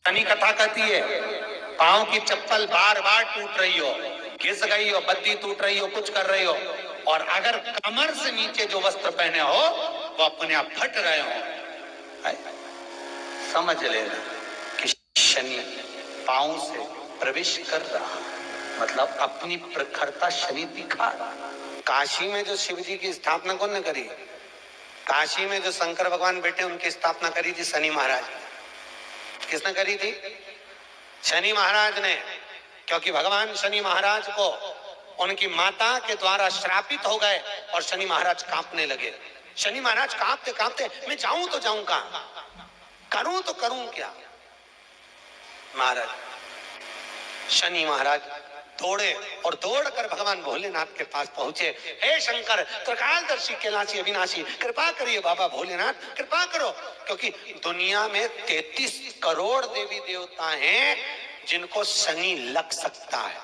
शनि कथा कहती है पांव की चप्पल बार बार टूट रही हो, घिस गई हो, बद्दी टूट रही हो, कुछ कर रही हो, और अगर कमर से नीचे जो वस्त्र पहने हो वो अपने आप फट रहे हो, समझ लेना कि शनि पांव से प्रवेश कर रहा, मतलब अपनी प्रखरता शनि दिखा रहा। काशी में जो शिव जी की स्थापना कौन ने करी? काशी में जो शंकर भगवान बैठे उनकी स्थापना करी थी शनि महाराज। किसने करी थी? शनि महाराज ने, क्योंकि भगवान शनि महाराज को उनकी माता के द्वारा श्रापित हो गए और शनि महाराज कांपने लगे। शनि महाराज कांपते कांपते मैं जाऊं तो जाऊं कहां, करूं तो करूं क्या। महाराज शनि महाराज दौड़े और दौड़कर भगवान भोलेनाथ के पास पहुंचे। हे शंकर त्रिकालदर्शी कैलाशी अविनाशी, कृपा करिए बाबा भोलेनाथ, कृपा करो, क्योंकि दुनिया में 33 करोड़ देवी देवता हैं जिनको शनि लग सकता है,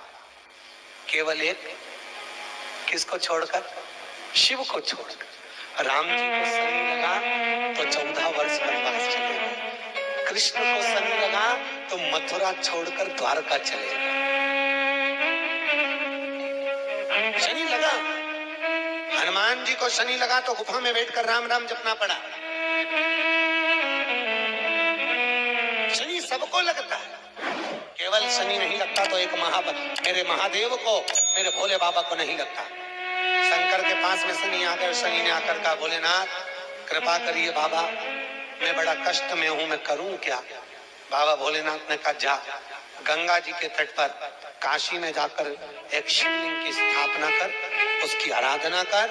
केवल एक किसको छोड़कर? शिव को छोड़कर। राम जी को शनि लगा तो 14 वर्ष वनवास चले गए, कृष्ण को शनि लगा तो मथुरा छोड़कर द्वारका चले गए। शनि लगा, हनुमान जी को शनि लगा तो गुफा में बैठकर राम राम जपना पड़ा। शनि सबको लगता है, केवल शनि नहीं लगता तो एक मेरे महादेव को, मेरे भोले बाबा को नहीं लगता। शंकर के पास में शनि आ गए। शनि ने आकर कहा भोलेनाथ कृपा करिए बाबा, मैं बड़ा कष्ट में हूं, मैं करूं क्या? बाबा भोलेनाथ ने कहा जा गंगा जी के तट पर काशी में जाकर एक शिवलिंग की स्थापना कर, उसकी आराधना कर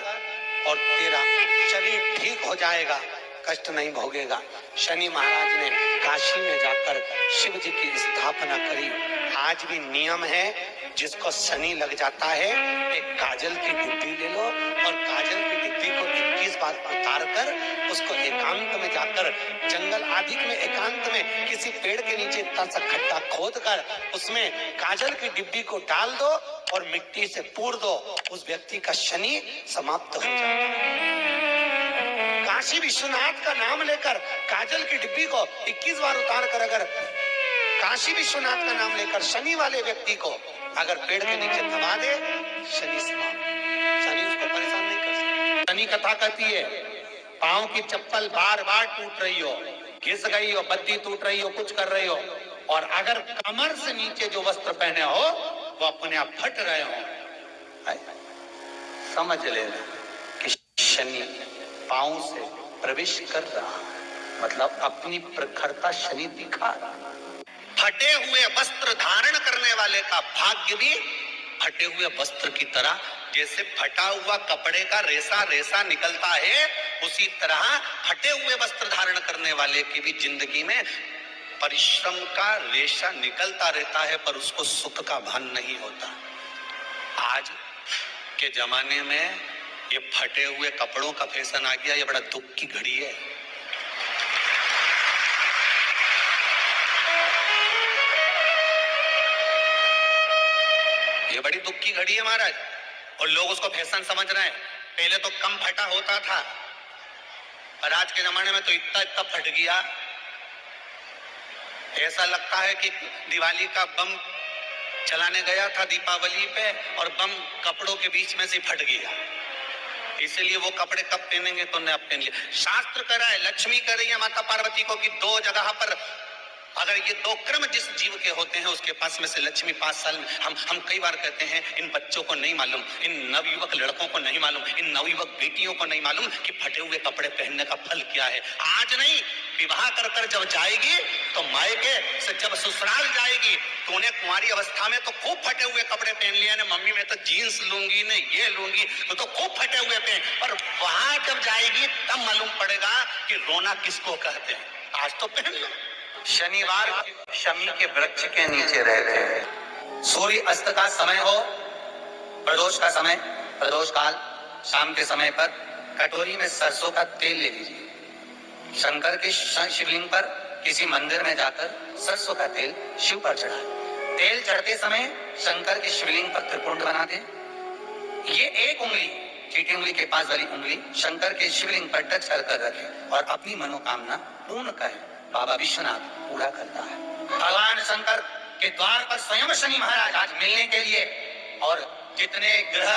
और तेरा शरीर ठीक हो जाएगा, कष्ट नहीं भोगेगा। शनि महाराज ने काशी में जाकर शिव जी की स्थापना करी। आज भी नियम है, जिसको शनि लग जाता है एक काजल की डिब्बी ले लो और काजल की डिब्बी को 21 बार उतार कर उसको एकांत में जाकर, जंगल आदि में एकांत में किसी पेड़ के नीचे इतना सा खड्डा खोद कर उसमें काजल की डिब्बी को डाल दो और मिट्टी से पूर दो, उस व्यक्ति का शनि समाप्त हो जाता है। काशी विश्वनाथ का नाम लेकर काजल की डिब्बी को 21 बार उतार कर अगर काशी विश्वनाथ का नाम लेकर शनि वाले व्यक्ति को अगर पेड़ के नीचे दबा दे, शनि समाप्त, शनि उसको परेशान नहीं कर सकता। शनि कथा कहती है पांव की चप्पल बार बार टूट रही हो, घिस गई हो, बद्दी टूट रही हो, कुछ कर रही हो, और अगर कमर से नीचे जो वस्त्र पहने हो वो अपने आप फट रहे हो, समझ लेना कि शनि पांव से प्रवेश कर रहा, मतलब अपनी प्रखरता शनि दिखा रहा। फटे हुए वस्त्र धारण करने वाले का भाग्य भी फटे हुए वस्त्र की तरह, जैसे फटा हुआ कपड़े का रेसा रेसा निकलता है, उसी तरह फटे हुए वस्त्र धारण करने वाले की भी जिंदगी में परिश्रम का रेशा निकलता रहता है, पर उसको सुख का भान नहीं होता। आज के जमाने में ये फटे हुए कपड़ों का फैशन आ गया, ये बड़ा दुख की घड़ी है। ये बड़ी दुख की घड़ी है महाराज, और लोग उसको फैशन समझ रहे हैं। पहले तो कम फटा होता था, और आज के जमाने में तो इतना इतना फट गया, ऐसा लगता है कि दिवाली का बम चलाने गया था दीपावली पे और बम कपड़ों के बीच में से फट गया। इसलिए वो कपड़े कब पहनेंगे तो न पहन लिए। शास्त्र कह रहा है, लक्ष्मी कह रही है माता पार्वती को कि 2 जगह पर अगर ये 2 क्रम जिस जीव के होते हैं उसके पास में से लक्ष्मी 5 साल में, हम कई बार कहते हैं इन बच्चों को नहीं मालूम, इन नवयुवक लड़कों को नहीं मालूम, इन नवयुवक बेटियों को नहीं मालूम कि फटे हुए कपड़े पहनने का फल क्या है। आज नहीं, विवाह कर कर जब जाएगी तो मायके से जब ससुराल जाएगी तो उन्हें कुंवारी अवस्था में तो खूब फटे हुए कपड़े पहन लिया ना, मम्मी मैं तो जीन्स लूंगी ना ये लूंगी, तो खूब फटे हुए पहन, पर वहां जब जाएगी तब मालूम पड़ेगा कि रोना किसको कहते हैं। आज तो पहन लो। शनिवार शमी के वृक्ष के नीचे रहते हैं। सूर्य अस्त का समय हो, प्रदोष का समय, प्रदोष काल, शाम के समय पर कटोरी में सरसों का तेल ले लीजिए। शंकर के शिवलिंग पर किसी मंदिर में जाकर सरसों का तेल शिव पर चढ़ाएं। तेल चढ़ते समय शंकर के शिवलिंग पर त्रिपुंड बना दें। ये एक उंगली, चीटी उंगली के पास वाली उंगली शंकर के शिवलिंग पर टच कर रखें और अपनी मनोकामना पूर्ण करें। बाबा विश्वनाथ पूरा करता है। के द्वार पर स्वयं शनि महाराज आज मिलने के लिए, और जितने ग्रह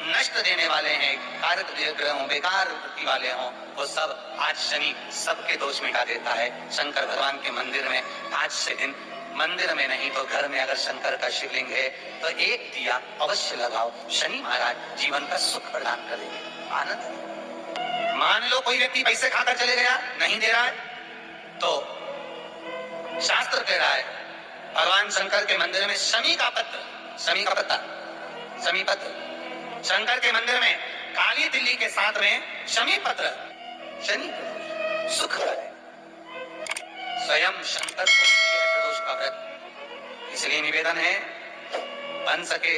नष्ट देने वाले हैं, कारक ग्रह हों, बेकार वृत्ति वाले हों, वो सब आज शनि सबके दोष मिटा देता है। शंकर भगवान के मंदिर में आज से दिन, मंदिर में नहीं तो घर में अगर शंकर का शिवलिंग है तो एक दिया अवश्य लगाओ। शनि महाराज जीवन का सुख प्रदान करेंगे, आनंद। मान लो कोई व्यक्ति पैसे खाकर चले गया, नहीं दे रहा है, तो शास्त्र कह रहा है भगवान शंकर के मंदिर में शमी का पत्र, शमी का पत्ता, शमी पत्र, शंकर के मंदिर में काली तिल्ली के साथ में शमी पत्र, शनि सुख है। स्वयं शंकर को प्रदोष का व्रत, इसलिए निवेदन है बन सके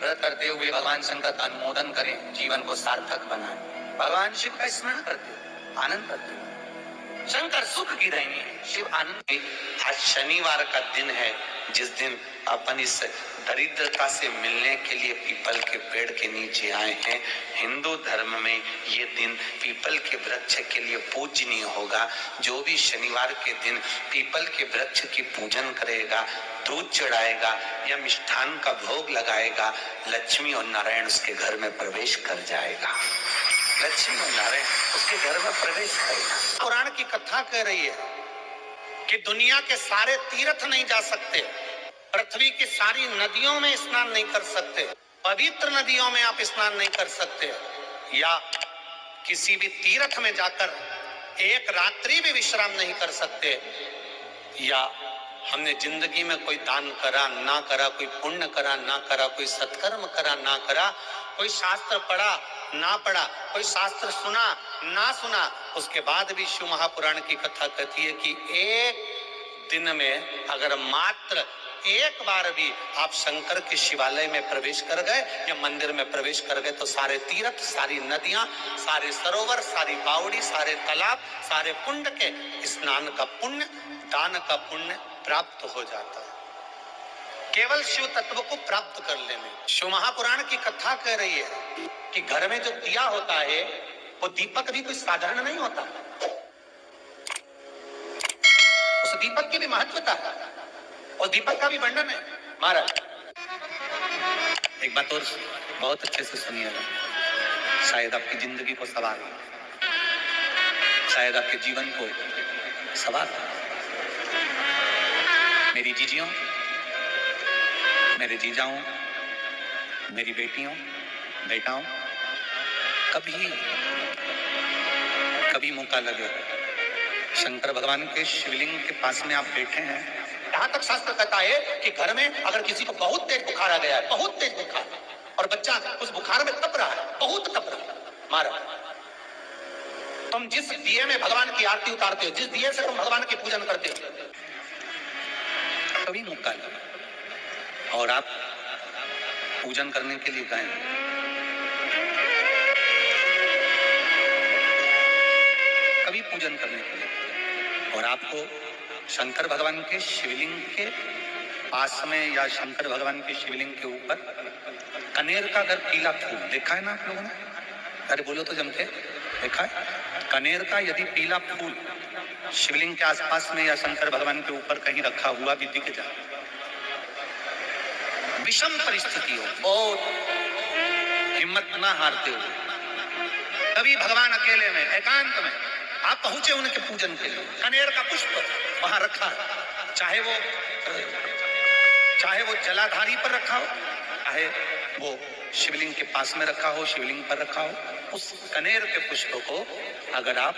व्रत करते हुए भगवान शंकर का अनुमोदन करें, जीवन को सार्थक बनाएं, भगवान शिव का स्मरण करते हो, आनंद करते हो। शंकर सुख की देनी है, शिव आनंद। आज शनिवार का दिन है जिस दिन अपन इस दरिद्रता से मिलने के लिए पीपल के पेड़ के नीचे आए हैं। हिंदू धर्म में ये दिन पीपल के वृक्ष के लिए पूजनीय होगा। जो भी शनिवार के दिन पीपल के वृक्ष की पूजन करेगा, दूध चढ़ाएगा या मिष्ठान का भोग लगाएगा, लक्ष्मी और नारायण उसके घर में प्रवेश कर जाएगा। लक्ष्मी और नारायण उसके घर में प्रवेश करेगा। पुराण की कथा कह रही है कि दुनिया के सारे तीर्थ नहीं जा सकते, पृथ्वी की सारी नदियों में स्नान नहीं कर सकते, पवित्र नदियों में आप स्नान नहीं कर सकते, या किसी भी तीर्थ में जाकर एक रात्रि भी विश्राम नहीं कर सकते, या हमने जिंदगी में कोई दान करा ना करा, कोई पुण्य करा ना करा, कोई सत्कर्म करा ना करा, कोई शास्त्र पढ़ा ना पढ़ा, कोई शास्त्र सुना ना सुना, उसके बाद भी शिव महापुराण की कथा कहती है कि एक दिन में अगर मात्र एक बार भी आप शंकर के शिवालय में प्रवेश कर गए या मंदिर में प्रवेश कर गए तो सारे तीर्थ, सारी नदियां, सारे सरोवर, सारी बावड़ी, सारे तालाब, सारे कुंड के स्नान का पुण्य, दान का पुण्य प्राप्त हो जाता है, केवल शिव तत्व को प्राप्त कर लेने। शिव महापुराण की कथा कह रही है कि घर में जो दिया होता है वो दीपक भी कोई साधारण नहीं होता, उस दीपक की भी महत्वता है और दीपक का भी वर्णन है। महाराज एक बात और बहुत अच्छे से सुनिएगा, शायद आपकी जिंदगी को सवार, शायद आपके जीवन को सवार। मेरी जीजियों, मेरे जीजाओं, मेरी बेटियों, बेटाओं, कभी मौका लगे शंकर भगवान के शिवलिंग के पास में आप बैठे हैं, यहाँ तक शास्त्र कहता है कि घर में अगर किसी को बहुत तेज बुखार आ गया है, बहुत तेज बुखार, और बच्चा उस बुखार में तप रहा है, बहुत तप रहा है, मारा, तुम जिस दिए में भगवान की आरती उतारते हो, जिस दिए से तुम भगवान की पूजन करते हो, कभी मौका लगे और आप पूजन करने के लिए गए, कभी पूजन करने के लिए, और आपको शंकर भगवान के शिवलिंग के पास में या शंकर भगवान के शिवलिंग के ऊपर कनेर का अगर पीला फूल देखा है ना आप लोगों ने, अरे बोलो तो जम के, देखा है? कनेर का यदि पीला फूल शिवलिंग के आसपास में या शंकर भगवान के ऊपर कहीं रखा हुआ भी दिख जाए, विषम परिस्थिति हो, बहुत हिम्मत ना हारते हो, कभी भगवान अकेले में एकांत में आप पहुंचे उनके पूजन के लिए, कनेर का पुष्प वहां रखा है, चाहे वो जलाधारी पर रखा हो, चाहे वो शिवलिंग के पास में रखा हो, शिवलिंग पर रखा हो, उस कनेर के पुष्प को अगर आप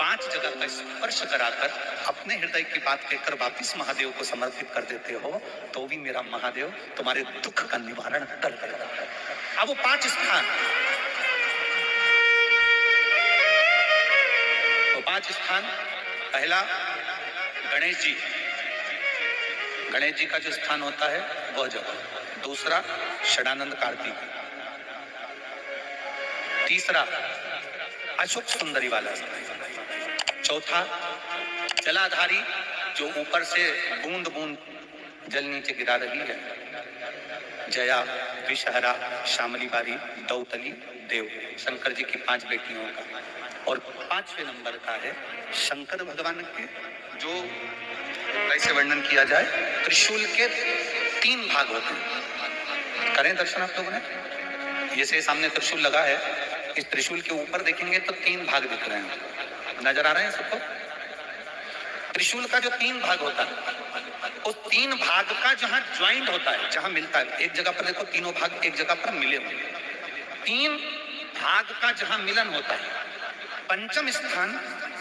5 जगह का स्पर्श कराकर अपने हृदय की बात कहकर वापिस महादेव को समर्पित कर देते हो, तो भी मेरा महादेव तुम्हारे दुख का निवारण कर देगा। अब वो 5 स्थान, तो 5 स्थान, पहला गणेश जी, गणेश जी का जो स्थान होता है वह जगह, दूसरा षडानंद कार्तिक, तीसरा अशोक सुंदरी वाला, चौथा जलाधारी जो ऊपर से बूंद बूंद जल नीचे गिरा रही है, जया, विषहरा, शामली बारी, दौतली, देव, शंकर जी की 5 बेटियों का, और 5वें नंबर का है शंकर भगवान के जो कैसे वर्णन किया जाए? त्रिशूल के 3 भाग होते हैं। करें दर्शन आप लोगों ने? जैसे सामने त्रिशूल लगा है, इस त्रिशूल के ऊपर देखेंगे तो 3 भाग दिख रहे हैं। नजर आ रहे हैं सबको? त्रिशूल का जो 3 भाग होता है, उस 3 भाग का जहां ज्वाइंट होता है, जहां मिलता है, एक जगह पर देखो तीनों भाग एक जगह पर मिले हुए, 3 भाग का जहां मिलन होता है, पंचम स्थान,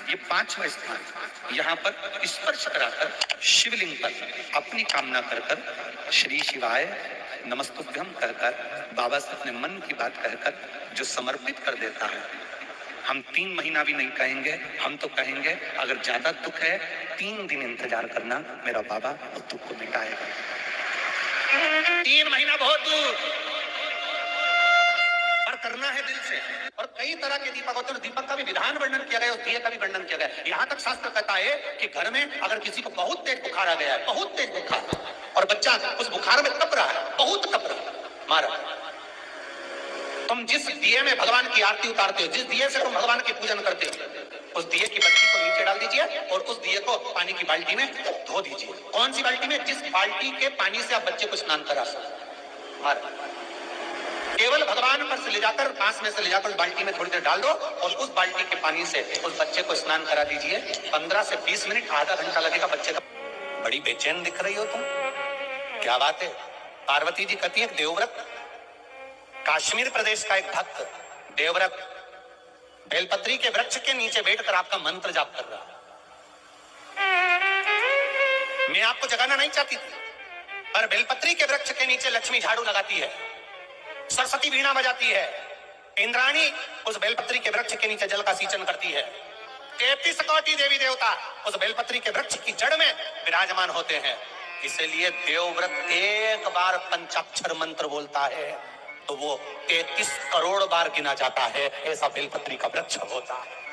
ये 5वां स्थान, यहाँ पर स्पर्श कराकर शिवलिंग पर अपनी कामना कर कर श्री शिवाय नमस्तुभ्यम कहकर बाबा से अपने मन की बात कहकर जो समर्पित कर देता है, हम 3 महीना भी नहीं कहेंगे, हम तो कहेंगे अगर ज्यादा दुख है 3 दिन इंतजार करना, मेरा बाबा उस दुख को मिटाएगा। 3 महीना बहुत दूर, पर करना है दिल से। और कई तरह के दीपक होते हैं, दीपक का भी विधान वर्णन किया गया, उस दिए का भी वर्णन किया गया। यहाँ तक शास्त्र कहता है कि घर में अगर किसी को बहुत तेज बुखार आ गया है, बहुत तेज बुखार, और बच्चा उस बुखार में तप रहा है, बहुत तप रहा है, मारा, तुम जिस दिए में भगवान की आरती उतारते हो, जिस दिए से तुम भगवान की पूजन करते हो, उस दिए की बत्ती को नीचे डाल दीजिए और उस दिए को पानी की बाल्टी में धो दीजिए। कौन सी बाल्टी में? जिस बाल्टी के पानी से आप बच्चे को स्नान करा सकते। मारा, केवल भगवान पर से ले जाकर, पास में से ले जाकर उस बाल्टी में थोड़ी देर डाल दो और उस बाल्टी के पानी से उस बच्चे को स्नान करा दीजिए। 15 से 20 मिनट, आधा घंटा लगेगा बच्चे का। बड़ी बेचैन दिख रही हो तुम, क्या बात है? पार्वती जी कहती है देवव्रत, कश्मीर प्रदेश का एक भक्त देवव्रत बेलपत्री के वृक्ष के नीचे बैठकर आपका मंत्र जाप कर रहा। मैं आपको जगाना नहीं चाहती थी, पर बेलपत्री के वृक्ष के नीचे लक्ष्मी झाड़ू लगाती है, सरस्वती वीणा बजाती है, इंद्राणी उस बेलपत्री के वृक्ष के नीचे जल का सिंचन करती है, 33 कोटि देवी देवता उस बेलपत्री के वृक्ष की जड़ में विराजमान होते हैं। इसलिए देवव्रत एक बार पंचाक्षर मंत्र बोलता है तो वो 33 करोड़ बार गिना जाता है, ऐसा बेलपत्री का वृक्ष होता है।